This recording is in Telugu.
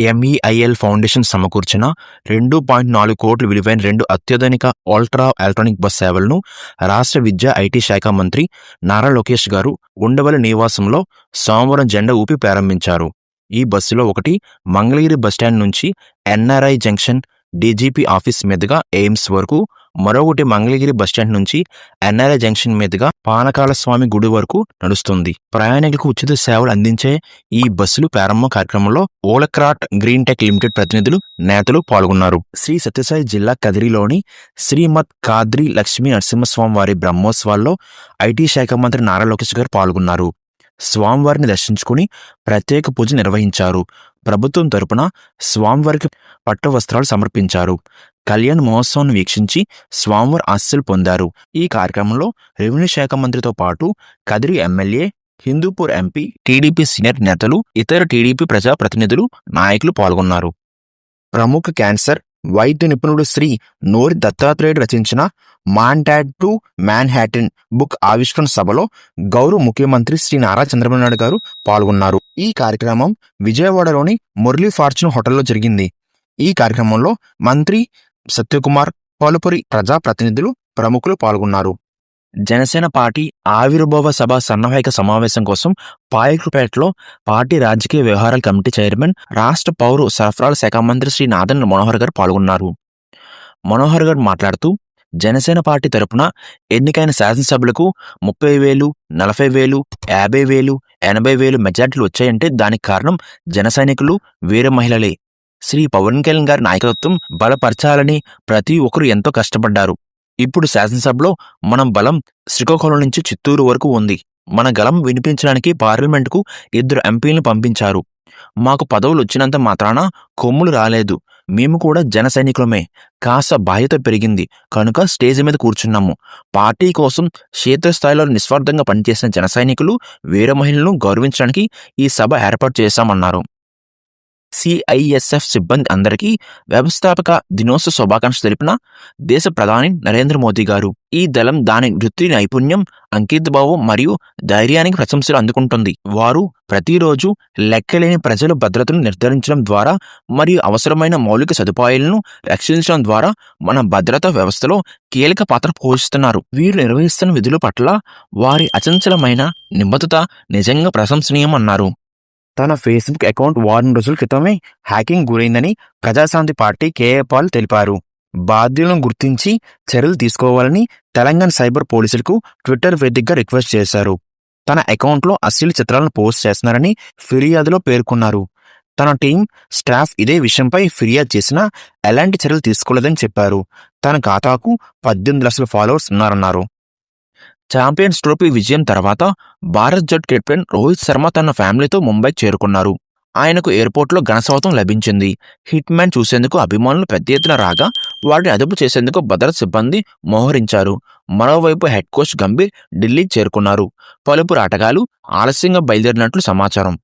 ఎంఈఐఎల్ ఫౌండేషన్ సమకూర్చిన 2.4 కోట్ల విలువైన 2 అత్యాధునిక అల్ట్రా ఎలక్ట్రానిక్ బస్ సేవలను రాష్ట్ర విద్యా ఐటీ శాఖ మంత్రి నారా లోకేష్ గారు ఉండవల్లి నివాసంలో సోమవారం జెండా ఊపి ప్రారంభించారు. ఈ బస్సులో ఒకటి మంగళగిరి బస్టాండ్ నుంచి ఎన్ఆర్ఐ జంక్షన్ డీజీపీ ఆఫీస్ మీదుగా ఎయిమ్స్ వరకు, మరొకటి మంగళగిరి బస్టాండ్ నుంచి ఎన్ఆర్ఐ జంక్షన్ మీదుగా పానకాల స్వామి గుడి వరకు నడుస్తుంది. ప్రయాణికులకు ఉచిత సేవలు అందించే ఈ బస్సులు ప్రారంభ కార్యక్రమంలో ఓలక్రాట్ గ్రీన్ టెక్ లిమిటెడ్ ప్రతినిధులు, నేతలు పాల్గొన్నారు. శ్రీ సత్యసాయి జిల్లా కదిరిలోని శ్రీమద్ కాద్రి లక్ష్మీ నరసింహస్వామి వారి బ్రహ్మోత్సవాల్లో ఐటీ శాఖ మంత్రి నారా లోకేష్ గారు పాల్గొన్నారు. స్వామివారిని దర్శించుకుని ప్రత్యేక పూజ నిర్వహించారు. ప్రభుత్వం తరపున స్వామివారికి పట్టు వస్త్రాలు సమర్పించారు. కళ్యాణ మహోత్సవాన్ని వీక్షించి స్వామివారి ఆశీస్సులు పొందారు. ఈ కార్యక్రమంలో రెవెన్యూ శాఖ మంత్రితో పాటు Kadiri MLA, Hindupur MP, TDP senior నేతలు, ఇతర టీడీపీ ప్రజాప్రతినిధులు, నాయకులు పాల్గొన్నారు. ప్రముఖ క్యాన్సర్ వైద్య నిపుణుడు శ్రీ నోరి దత్తాత్రేయుడు రచించిన మాంటాడ్ టు మ్యాన్హాటన్ బుక్ ఆవిష్కరణ సభలో గౌరవ ముఖ్యమంత్రి శ్రీ నారా చంద్రబాబు నాయుడు గారు పాల్గొన్నారు. ఈ కార్యక్రమం విజయవాడలోని మురళీ ఫార్చ్యూన్ హోటల్లో జరిగింది. ఈ కార్యక్రమంలో మంత్రి సత్యకుమార్, పలువురు ప్రజాప్రతినిధులు, ప్రముఖులు పాల్గొన్నారు. జనసేన పార్టీ ఆవిర్భావ సభ సన్నాహక సమావేశం కోసం పాయకుపేటలో పార్టీ రాజకీయ వ్యవహారాల కమిటీ చైర్మన్, రాష్ట్ర పౌర సరఫరాల శాఖ మంత్రి శ్రీ నాదెండ్ల మనోహర్ గారు పాల్గొన్నారు. మనోహర్ గారు మాట్లాడుతూ, జనసేన పార్టీ తరపున ఎన్నికైన శాసనసభ్యులకు 30,000, 40,000, 50,000, 80,000 మెజార్టీలు వచ్చాయంటే దానికి కారణం జన సైనికులు, వీర మహిళలే. శ్రీ పవన్ కళ్యాణ్ గారి నాయకత్వం బలపరచాలని ప్రతి ఒక్కరు ఎంతో కష్టపడ్డారు. ఇప్పుడు శాసనసభలో మనం బలం శ్రీకాకుళం నుంచి చిత్తూరు వరకు ఉంది. మన గలం వినిపించడానికి పార్లమెంటుకు 2 ఎంపీలను పంపించారు. మాకు పదవులు వచ్చినంత మాత్రాన కొమ్ములు రాలేదు. మేము కూడా జన సైనికులమే. కాస్త బాధ్యత పెరిగింది కనుక స్టేజ్ మీద కూర్చున్నాము. పార్టీ కోసం క్షేత్రస్థాయిలో నిస్వార్థంగా పనిచేసిన జన సైనికులు, వీర మహిళలను గౌరవించడానికి ఈ సభ ఏర్పాటు చేశామన్నారు. సిఐఎస్ఎఫ్ సిబ్బంది అందరికీ వ్యవస్థాపక దినోత్సవ శుభాకాంక్షలు తెలిపిన దేశ ప్రధాని నరేంద్ర మోదీ గారు, ఈ దళం దాని వృత్తి నైపుణ్యం, అంకితభావం మరియు ధైర్యానికి ప్రశంసలు అందుకుంటుంది. వారు ప్రతిరోజు లెక్కలేని ప్రజల భద్రతను నిర్ధారించడం ద్వారా మరియు అవసరమైన మౌలిక సదుపాయాలను రక్షించడం ద్వారా మన భద్రతా వ్యవస్థలో కీలక పాత్ర పోషిస్తున్నారు. వీరు నిర్వహిస్తున్న విధుల పట్ల వారి అచంచలమైన నిబద్ధత నిజంగా ప్రశంసనీయమన్నారు. తన ఫేస్బుక్ అకౌంట్ వారం రోజుల క్రితమే హ్యాకింగ్ గురైందని ప్రజాశాంతి పార్టీ కేఏ పాల్ తెలిపారు. బాధ్యులను గుర్తించి చర్యలు తీసుకోవాలని తెలంగాణ సైబర్ పోలీసులకు ట్విట్టర్ వేదికగా రిక్వెస్ట్ చేశారు. తన అకౌంట్లో అశ్లీల చిత్రాలను పోస్ట్ చేస్తున్నారని ఫిర్యాదులో పేర్కొన్నారు. తన టీం, స్టాఫ్ ఇదే విషయంపై ఫిర్యాదు చేసినా ఎలాంటి చర్యలు తీసుకోలేదని చెప్పారు. తన ఖాతాకు 18 లక్షల ఫాలోవర్స్ ఉన్నారన్నారు. ఛాంపియన్స్ ట్రోఫీ విజయం తర్వాత భారత్ జట్టు కెప్టెన్ రోహిత్ శర్మ తన ఫ్యామిలీతో ముంబై చేరుకున్నారు. ఆయనకు ఎయిర్పోర్ట్లో ఘనస్వాగతం లభించింది. హిట్ మ్యాన్ చూసేందుకు అభిమానులు పెద్ద ఎత్తున రాగా వాటిని అదుపు చేసేందుకు భద్రతా సిబ్బంది మోహరించారు. మరోవైపు హెడ్ కోచ్ గంభీర్ ఢిల్లీకి చేరుకున్నారు. పలువురు ఆటగాళ్లు ఆలస్యంగా బయలుదేరినట్లు సమాచారం.